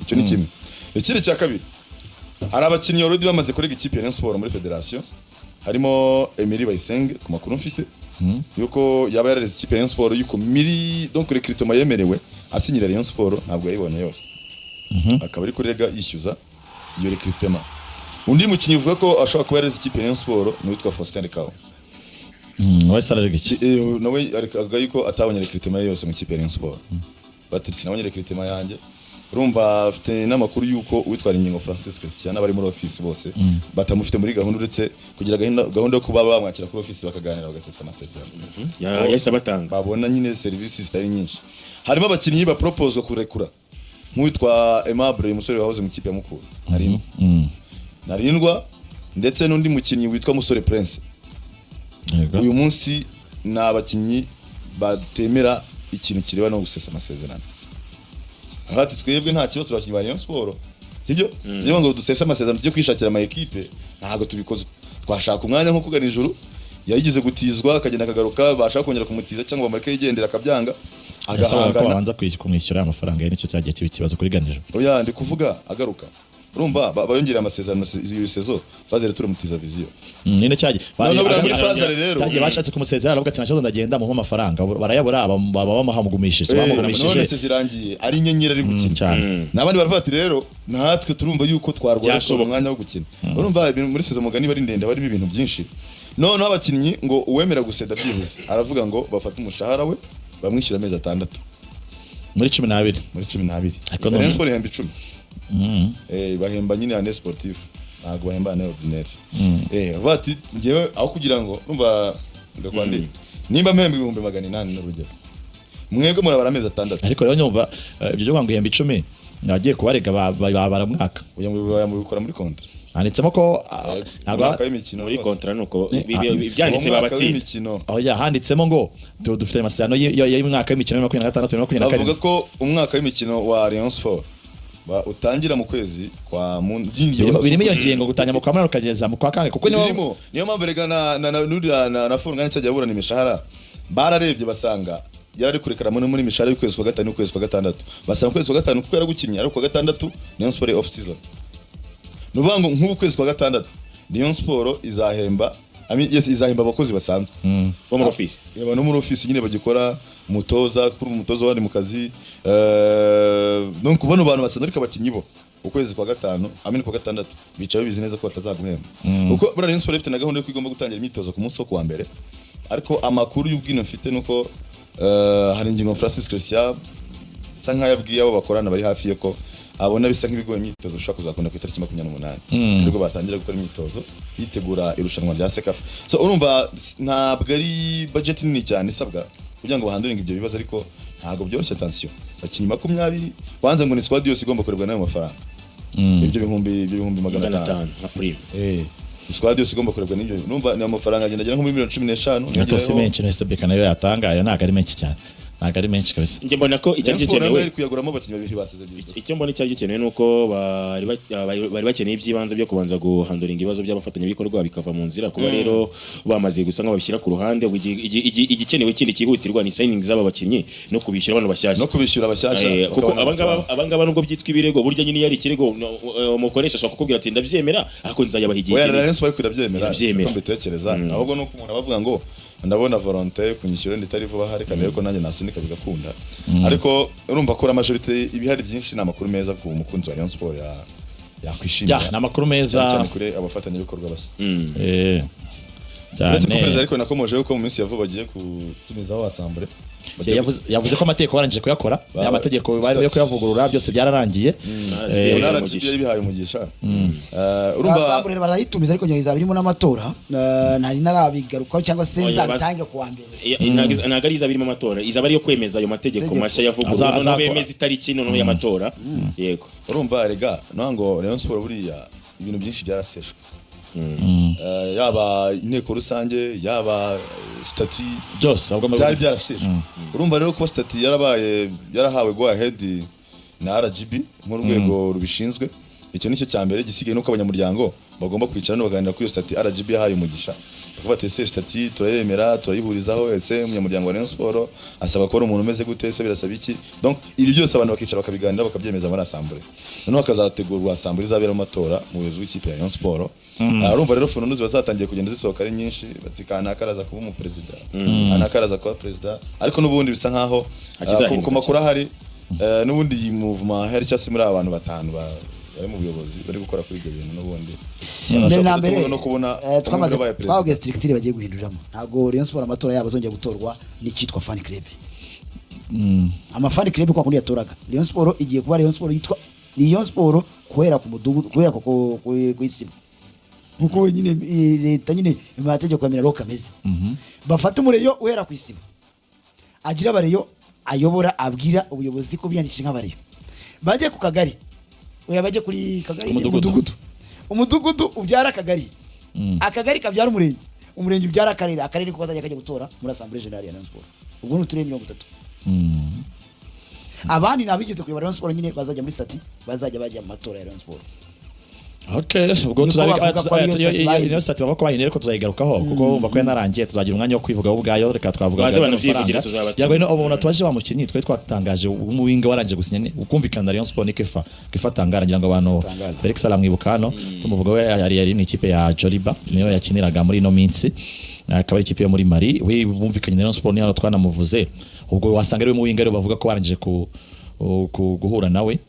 icyo ni kimwe. Ikindi cya kabiri, hari abakinnyi already bamaze kurega ikipe ya Rayon Sport muri federation, harimo Emery Bayisenge ku makuru mfite yuko yaba yarareze ikipe ya Rayon Sport yuko donc recrutement yemerewe asinyira Rayon Sport ntabwo yayibonye yose, akaba ari kurega yishyuza iyo recrutement. Undi mukinnyi uvuga ko ashobora kuba yarareze ikipe ya Rayon Sport ni witwa Faustin Kawa. Wese ararega iki? Nawe arikaga yuko atabonye recrutement yose mu ikipe ya Rayon Sport. Batiri sinabonye recrutement yanjye. Urumva afite n'amakuru yuko uwitwara ingingo Francis Christian abari muri office bose batamufite muri gahunda uretse kugira gahunda yo kuba bamwakira kuri office bakaganira bagasesa amasezerano. Yahise batanga. Babona nyine services zitari nyinshi. Harimo abakinnyi ba propose kurekura. Nk'uwitwa Aimable umusore wahoze mu kipe ya Mukura. Narindwa ndetse n'undi mukinnyi witwa Musore Prince. Uyu munsi ni abakinnyi batemera ikintu kireba no gusesa amasezerano. Hati twebwe nta kibazo turakinnyi ba Rayon Sport, sibyo? Niyo ngo dusesa amasezerano tujye kwishakira ama equipe ntago tubikoze. Twashaka umwanya nko kugana ijuru yayigize gutizwa akagenda akagaruka bashaka kongera kumutiza cyangwa bamarike yigendera akabyanga agahangana abanza kumwishyura amafaranga ye nicyo cyagiye kiba ikibazo kuri ganijoro. Oya ndi kuvuga agaruka. Urumva bayongerera amasezerano y'usezo fazere turumutiza vision. Nine cyagiye. Muri fazere rero. Cyagiye bashatse kumusezerana aravuga ati nacho ndagenda mu mafaranga barayabura baba bamahagumishije bamugumishije. None sezirangiye ari inyenyeri ari gukina cyane. Nabandi baravuga ati rero natwe turumva yuko twarwara umwanya wo gukina. Urumva muri sezo mugani bari ndende barimo ibintu byinshi. None abakinnyi ngo uwemera guseda byibuze aravuga ngo bafata umushahara we bamwishyura amezi 6 muri 12 muri 12 Rayon Sport ihemba 10 bahemba nyine ane sportif ntabwo bahemba ane ordinaire bati ngewe aho kugira ngo urumva ngakwandi nimba mpemba 800 n'urugero mwebwe murabara amezi 6 ariko rero nyumva ibyo byo kwanga ihemba 10 nagiye kubarega baramwaka uyu mubikora muri kontra handitsemo ko ntabwo muri kontra nuko ibyanditse babatsinda aho handitsemo ngo dufite amasezerano y'umwaka w'imikino 2026 bavuga ko umwaka w'imikino wa Rayon Sport utangira mu kwezi kwa birimo iyo ngingo gutanya mu kwa munani ukageza mu kwa kangahe kuko niyo mpamvu rega na funga nsajya burana imishahara bararebye basanga yarari kurekera muri imishahara y'ukwezi kwa gatanu n'ukwezi kwa gatandatu basanga ukwezi kwa gatanu kuko yaragukinnye ariko kwa gatandatu Rayon Sport off season nuvuga ngo nk'ukwezi kwa gatandatu Rayon Sport izahemba izahemba abakozi basanzwe bo muri office no muri office nyine bagikora umutoza kuri umutoza wari mu kazi no kubona abantu basanzwe ariko abakinnyi bo ukwezi kwa gatanu amini kwa gatandatu bicaye bizi neza ko batazaguhemba uko bura Rayon Sport ifite na gahunda yo kwigomba gutangira imyitozo ku munsi wo kuwa mbere ariko amakuru y'ubwino mfite nuko hari ingingo Francis Christian sanka yabwiye abo bakorana bari hafi ye ko abona bisa nk'ibigoye imyitozo ushaka kuzakunda ku itariki 28 nibwo batangira gukora imyitozo yitegura irushanwa rya Sekafa. So urumva ntabwo ari budget nini cyane isabwa kugira ngo bahanduringe ibyo bibazo ariko ntago byoroshye. Attention bakinnyi 20 kwanza ngo ni squad yose igomba kurebwa nayo mafaranga ibyo bihumbi 500 na prime squad yose igomba kurebwa n'ibyo urumva ni amafaranga agenda nko muri 15 ariko si menshi no SBK nayo yatanga aya ntago ari menshi cyane ntago ari menshi kabisa. Nje mbona ko icyo gikenewe kuyaguramo abakinnyi babiri basezeranye. Icyo mbona icyo gikenewe nuko bari bakeneye ibyibanze byo kubanza guhanduringa ibibazo by'abafatanyabikorwa bikava mu nzira kuba rero bamaze gusa nk'ababishyira ku ruhande igikenewe kindi kihutirwa ni signing z'aba bakinnyi no kubishyura abantu bashyashya no kubishyura abashyashya kuko abangaba nubwo byitwa ibirego burya nyine yari ikirego umukoresha ashaka kukubwira ati ndabyemera ariko nzayabaha igihe kinini. Rayon Sport kwirabyemera ko mbitekereza ahubwo nuko umuntu abavuga ngo ndabona volonté kunyishyura nditari vuba hari kandi ariko nanjye nasunika bigakunda ariko urumva ko majorité ibihari byinshi na makuru meza ku mukunzi wa Rayon Sport yakwishimira na makuru meza cyane kure abafatanya bikorwa bashya cyane ariko nakomoje yuko mu minsi yavuba bagiye kutumizaho assemblée yavuze ko amategeko barangije kuyakora amategeko bari yo kuyavugurura byose byararangiye bihaye umugisha urumva assemblée barayitumiza ariko nyagiza birimo n'amatora ntari narabigarukaho cyangwa se nzabitange ku wa mbere ntago ari izabirimo amatora izaba ari yo kwemeza ayo mategeko mashya yavugurura no bemeza itariki noneho y'amatora yego urumva rega nango Rayon Sport buriya ibintu byinshi byaraseshwe yaba inteko rusange yaba stati byose byari byarashishwe urumva rero ko stati yarabaye yarahawe go ahead na RGB mu rwego rubishinzwe icyo nicyo cya mbere. Gisigaye nuko abanyamuryango bagomba kwicara no baganira kuri iyo stati RGB yahaye umugisha, kuvuga ati ese stati turayemera turayihurizaho, ese umunyamuryango wa Rayon Sport asaba ko ari umuntu umeze gute, ese birasaba iki. Donc ibi byose abantu bakicara bakabiganira bakabyemeza muri assemblée, noneho hakazategurwa assemblée izabera mu matora mu buyobozi bw'ikipe ya Rayon Sport. Urumva rero fununuzi bazatangiye kugenda zisohoka ari nyinshi, bati kana karaza kuba umuperezida, kana karaza kuba president, ariko n'ubundi bisa nkaho ku makuru ahari n'ubundi iyi movement hari cyase muri abantu batanu bari mu buyobozi bari gukora kuri ibyo bintu. N'ubundi mbere no kubona twabwe structure bagiye guhinduriramo, ntago Rayon Sport amatora yabo azongera gutorwa n'ikitwa fan club. Ama fan club kwa kundi yatoraga Rayon Sport igiye kuba Rayon Sport yitwa Rayon Sport kwera ku mudugudu, kwera ku isibo nkuko nyine leta nyine amategeko ya Minaloc ameze. Bafata umureyo uhera ku isibo, agira bareyo ayobora, abwira ubuyobozi ko biyandikisha nk'abareyo, baje ku kagari, oya baje kuri kagari umudugudu ubyara akagari, akagari kabyara umurenge, umurenge ubyara akarere, akarere ko bazajya kajya gutora muri Assemblée Générale ya Rayon Sport. Ubwo ni uturere 30. Abandi nabigeze kuyobora Rayon Sport nyine bazajya muri stati, bazajya bajya mu matora ya Rayon Sport. Okay, ubwo iyo stati bako bahinere ko tuzayigarukaho kuko umva ko yanarangiye, tuzagira umwanya wo kwivuga ubwayo. Reka twavuga baze banavyivugira tuzabatanga. Yago ino umuntu twaje bamukinnyi twe twatangaje umuwinga waranje gusinya ukumvikana Rayon Sport n'ikefa kifatangara ngira ngo abantu Felix alamwibukano tumuvuga we yari mu ikipe ya Joliba niyo yakiniraga muri no minsi, akaba ari ikipe yo muri Mali. We bumvikanye na Rayon Sport niyo twanamuvuze, ubwo wasanga ari we muwinga rero bavuga ko waranje guhura nawe